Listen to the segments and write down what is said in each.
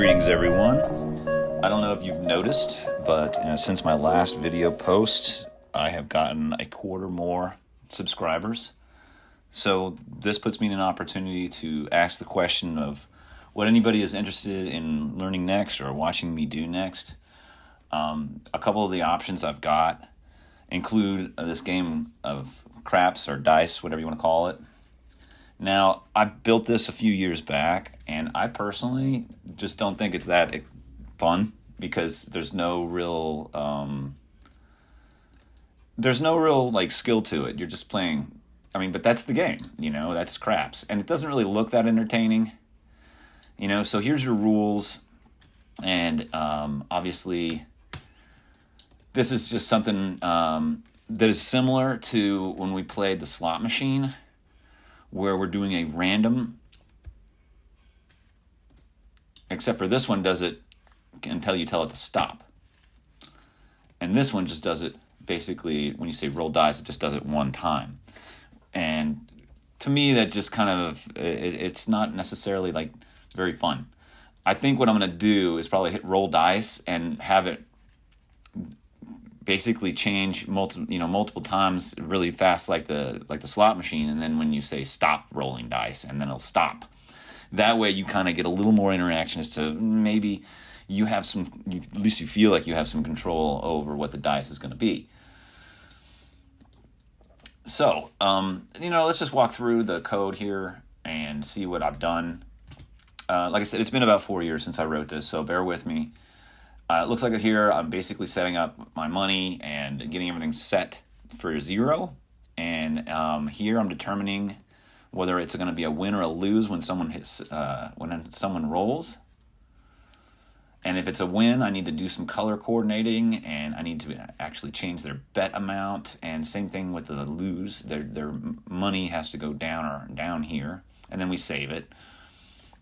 Greetings everyone. I don't know if you've noticed, but since my last video post, I have gotten a quarter more subscribers. So this puts me in an opportunity to ask the question of what anybody is interested in learning next or watching me do next. A couple of the options I've got include this game of craps or dice, whatever you want to call it. Now, I built this a few years back, and I personally just don't think it's that fun because there's no real like skill to it. You're just playing. But that's the game, that's craps, and it doesn't really look that entertaining, So here's your rules, and obviously, this is just something that is similar to when we played the slot machine, where we're doing a random, except for this one does it until you tell it to stop. And this one just does it, basically, when you say roll dice, it just does it one time. And to me, that just kind of, it's not necessarily like very fun. I think what I'm going to do is probably hit roll dice and have it basically change multiple times really fast, like the slot machine, and then when you say stop rolling dice, and then it'll stop. That way you kind of get a little more interaction as to maybe you have at least you feel like you have some control over what the dice is going to be. So, let's just walk through the code here and see what I've done. Like I said, it's been about 4 years since I wrote this, so bear with me. It looks like here I'm basically setting up my money and getting everything set for 0. And here I'm determining whether it's going to be a win or a lose when someone rolls. And if it's a win, I need to do some color coordinating, and I need to actually change their bet amount. And same thing with the lose; their money has to go down here, and then we save it.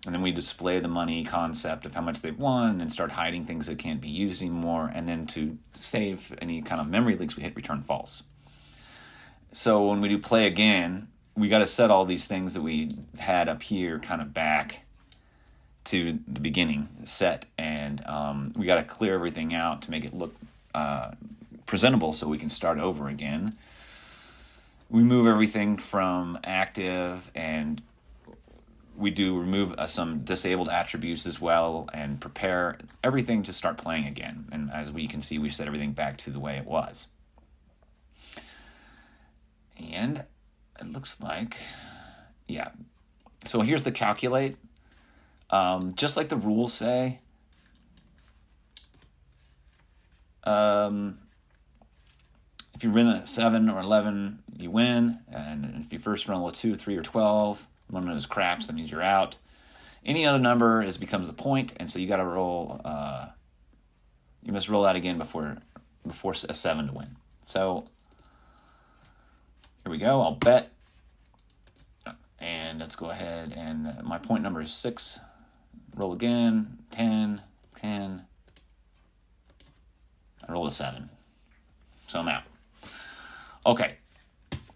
And then we display the money concept of how much they've won and start hiding things that can't be used anymore. And then to save any kind of memory leaks, we hit return false. So when we do play again, we got to set all these things that we had up here kind of back to the beginning set. And we got to clear everything out to make it look presentable so we can start over again. We move everything from active, and we do remove some disabled attributes as well, and prepare everything to start playing again. And as we can see, we set everything back to the way it was. And it looks like, yeah. So here's the calculate. Just like the rules say, if you win a 7 or 11, you win. And if you first roll a 2, 3, or 12, one of those craps, that means you're out. Any other number becomes a point, and so you got to roll. You must roll that again before a 7 to win. So here we go. I'll bet, and let's go ahead. And my point number is 6. Roll again. 10. I rolled a 7, so I'm out. Okay,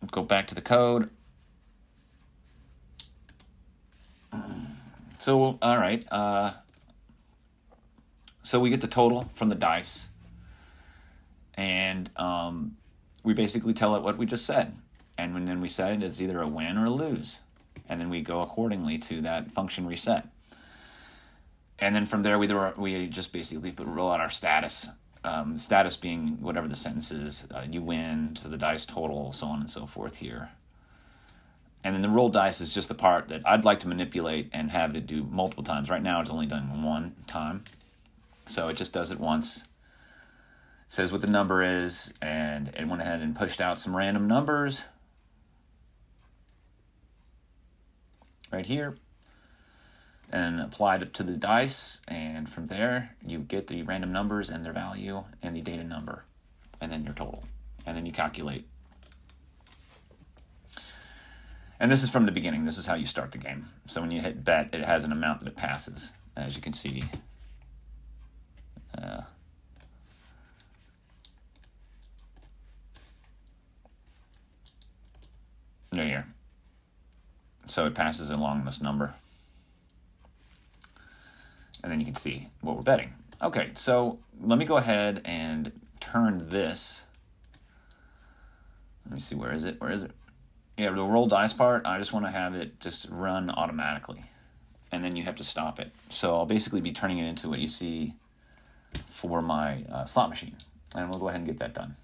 go back to the code. So, all right, so we get the total from the dice, and we basically tell it what we just said, and then we said it's either a win or a lose, and then we go accordingly to that function reset. And then from there, we just basically roll out our status, status being whatever the sentence is, you win, to the dice total, so on and so forth here. And then the roll dice is just the part that I'd like to manipulate and have it do multiple times. Right now, it's only done one time. So it just does it once. It says what the number is, and it went ahead and pushed out some random numbers right here and applied it to the dice. And from there, you get the random numbers and their value and the data number, and then your total. And then you calculate. And this is from the beginning. This is how you start the game. So when you hit bet, it has an amount that it passes, as you can see. Right here. So it passes along this number. and then you can see what we're betting. Okay, so let me go ahead and turn this. Let me see, where is it? Yeah, the roll dice part, I just want to have it just run automatically. And then you have to stop it. So I'll basically be turning it into what you see for my slot machine. And we'll go ahead and get that done.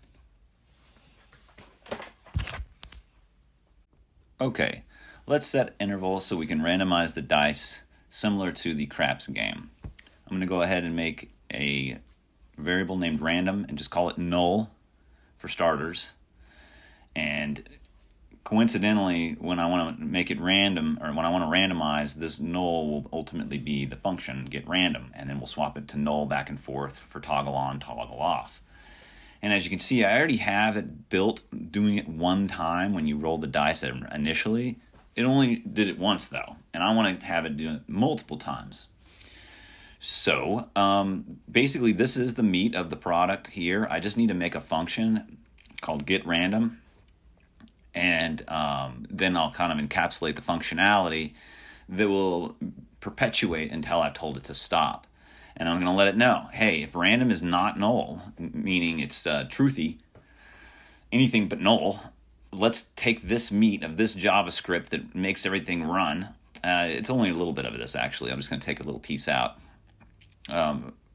Okay, let's set intervals so we can randomize the dice similar to the craps game. I'm going to go ahead and make a variable named random and just call it null for starters. And coincidentally, when I want to make it random, or when I want to randomize, this null will ultimately be the function get random, and then we'll swap it to null back and forth for toggle on, toggle off. And as you can see, I already have it built doing it one time when you roll the dice initially. It only did it once though, and I want to have it do it multiple times. So basically this is the meat of the product here. I just need to make a function called get random, and then I'll kind of encapsulate the functionality that will perpetuate until I've told it to stop. And I'm going to let it know, hey, if random is not null, meaning it's truthy, anything but null, let's take this meat of this JavaScript that makes everything run. It's only a little bit of this, actually. I'm just going to take a little piece out.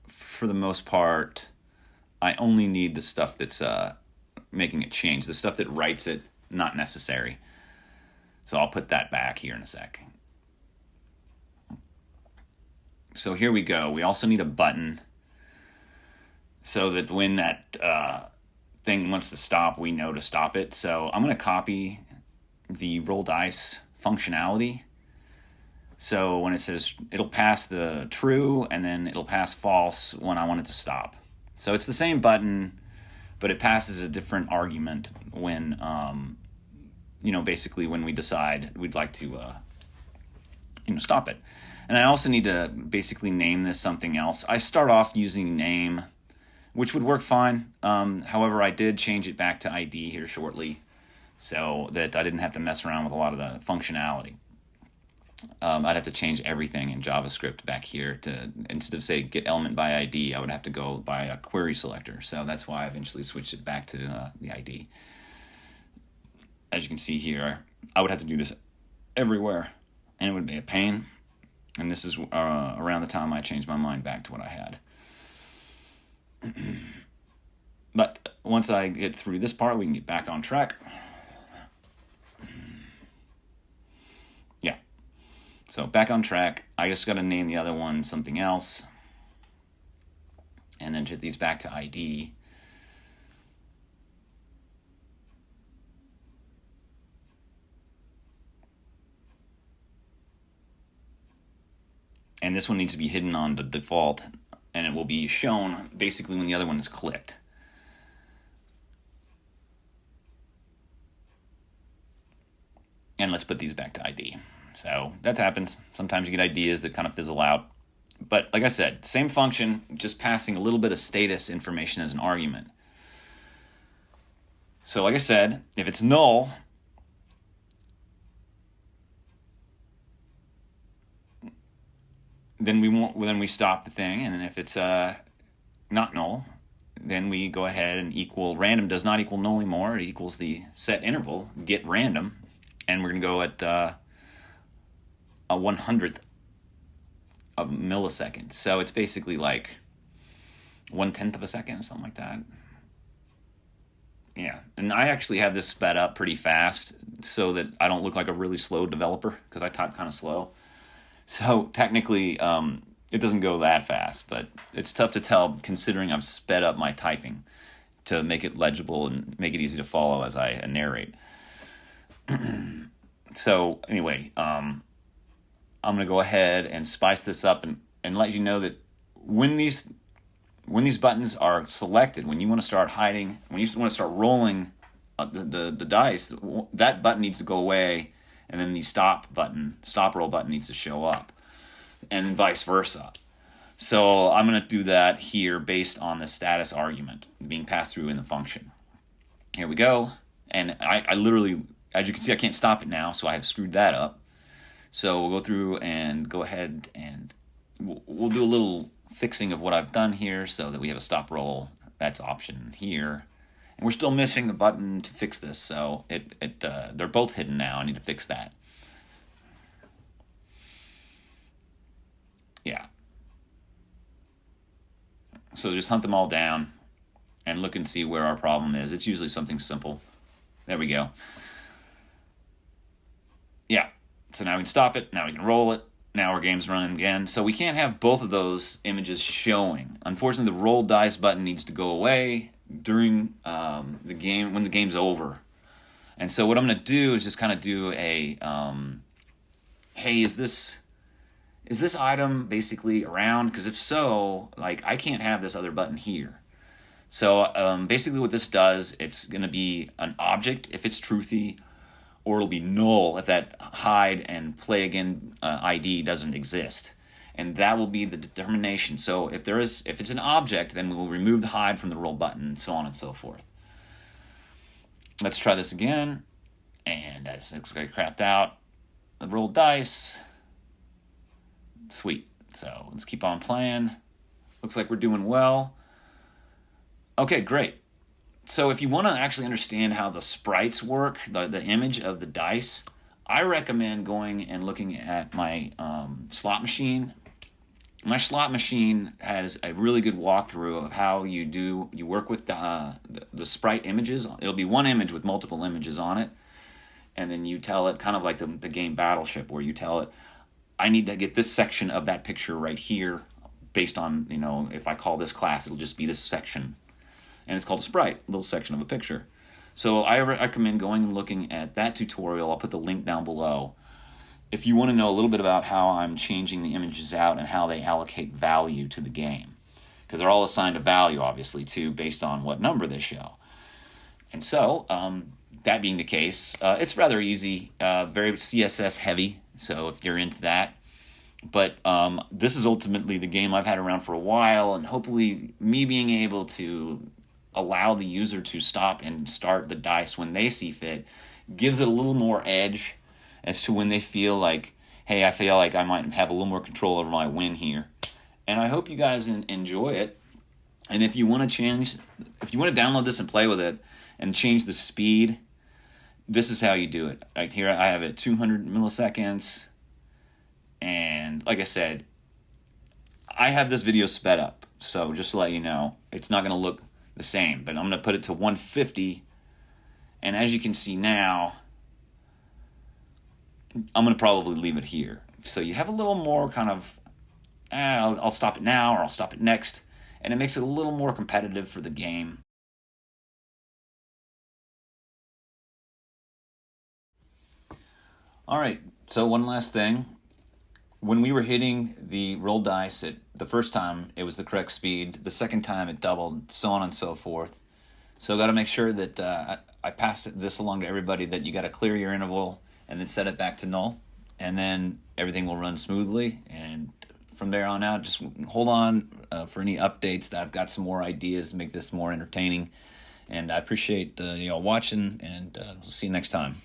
For the most part, I only need the stuff that's making it change. The stuff that writes it, not necessary. So I'll put that back here in a sec. So here we go. We also need a button so that when that thing wants to stop, we know to stop it. So I'm going to copy the roll dice functionality. So when it says it'll pass the true and then it'll pass false when I want it to stop. So it's the same button, but it passes a different argument when, basically when we decide we'd like to, stop it. And I also need to basically name this something else. I start off using name, which would work fine. However, I did change it back to ID here shortly so that I didn't have to mess around with a lot of the functionality. I'd have to change everything in JavaScript back here to, instead of say get element by ID, I would have to go by a query selector. So that's why I eventually switched it back to the ID. As you can see here, I would have to do this everywhere, and it would be a pain. And this is around the time I changed my mind back to what I had. But once I get through this part, we can get back on track. Yeah. So back on track. I just got to name the other one something else. And then get these back to ID. And this one needs to be hidden on the default, and it will be shown basically when the other one is clicked. And let's put these back to ID. So that happens. Sometimes you get ideas that kind of fizzle out. But like I said, same function, just passing a little bit of status information as an argument. So like I said, if it's null, then we stop the thing, and if it's not null, then we go ahead and equal random does not equal null anymore. It equals the set interval get random, and we're gonna go at a 1/100th of a millisecond. So it's basically like 1/10 of a second or something like that. Yeah, and I actually have this sped up pretty fast so that I don't look like a really slow developer because I type kind of slow. So technically, it doesn't go that fast, but it's tough to tell considering I've sped up my typing to make it legible and make it easy to follow as I narrate. So anyway, I'm going to go ahead and spice this up and let you know that when these buttons are selected, when you want to start hiding, when you want to start rolling the dice, that button needs to go away. And then the stop roll button needs to show up, and then vice versa. So I'm going to do that here based on the status argument being passed through in the function. Here we go. And I literally, as you can see, I can't stop it now, so I have screwed that up. So we'll go through and go ahead and we'll do a little fixing of what I've done here so that we have a stop roll. That's option here. And we're still missing the button to fix this, so they're both hidden now. I need to fix that. Yeah. So just hunt them all down and look and see where our problem is. It's usually something simple. There we go. Yeah. So now we can stop it. Now we can roll it. Now our game's running again. So we can't have both of those images showing. Unfortunately, the roll dice button needs to go away during the game, when the game's over. And so what I'm going to do is just kind of do a, hey, is this item basically around? Because if so, like, I can't have this other button here. So basically what this does, it's going to be an object if it's truthy, or it'll be null if that hide and play again ID doesn't exist. And that will be the determination. So if it's an object, then we will remove the hide from the roll button, and so on and so forth. Let's try this again. And as it looks like it crapped out, the roll dice. Sweet. So let's keep on playing. Looks like we're doing well. Okay, great. So if you want to actually understand how the sprites work, the image of the dice, I recommend going and looking at my slot machine. My slot machine has a really good walkthrough of how you work with the sprite images. It'll be one image with multiple images on it, and then you tell it, kind of like the game Battleship, where you tell it, I need to get this section of that picture right here based on, if I call this class, it'll just be this section. And it's called a sprite, a little section of a picture. So I recommend going and looking at that tutorial. I'll put the link down below. If you want to know a little bit about how I'm changing the images out and how they allocate value to the game. Because they're all assigned a value, obviously, too, based on what number they show. And so, that being the case, it's rather easy, very CSS heavy, so if you're into that. But this is ultimately the game I've had around for a while, and hopefully me being able to allow the user to stop and start the dice when they see fit gives it a little more edge as to when they feel like, hey, I feel like I might have a little more control over my win here. And I hope you guys enjoy it. And if you want to download this and play with it and change the speed, this is how you do it. Right here I have it at 200 milliseconds. And like I said, I have this video sped up. So just to let you know, it's not going to look the same, but I'm going to put it to 150. And as you can see now, I'm going to probably leave it here. So you have a little more kind of, I'll stop it now or I'll stop it next. And it makes it a little more competitive for the game. All right, so one last thing. When we were hitting the roll dice, the first time it was the correct speed, the second time it doubled, so on and so forth. So got to make sure that I pass this along to everybody, that you got to clear your interval and then set it back to null, and then everything will run smoothly. And from there on out, just hold on for any updates. That I've got some more ideas to make this more entertaining. And I appreciate y'all watching, and we'll see you next time.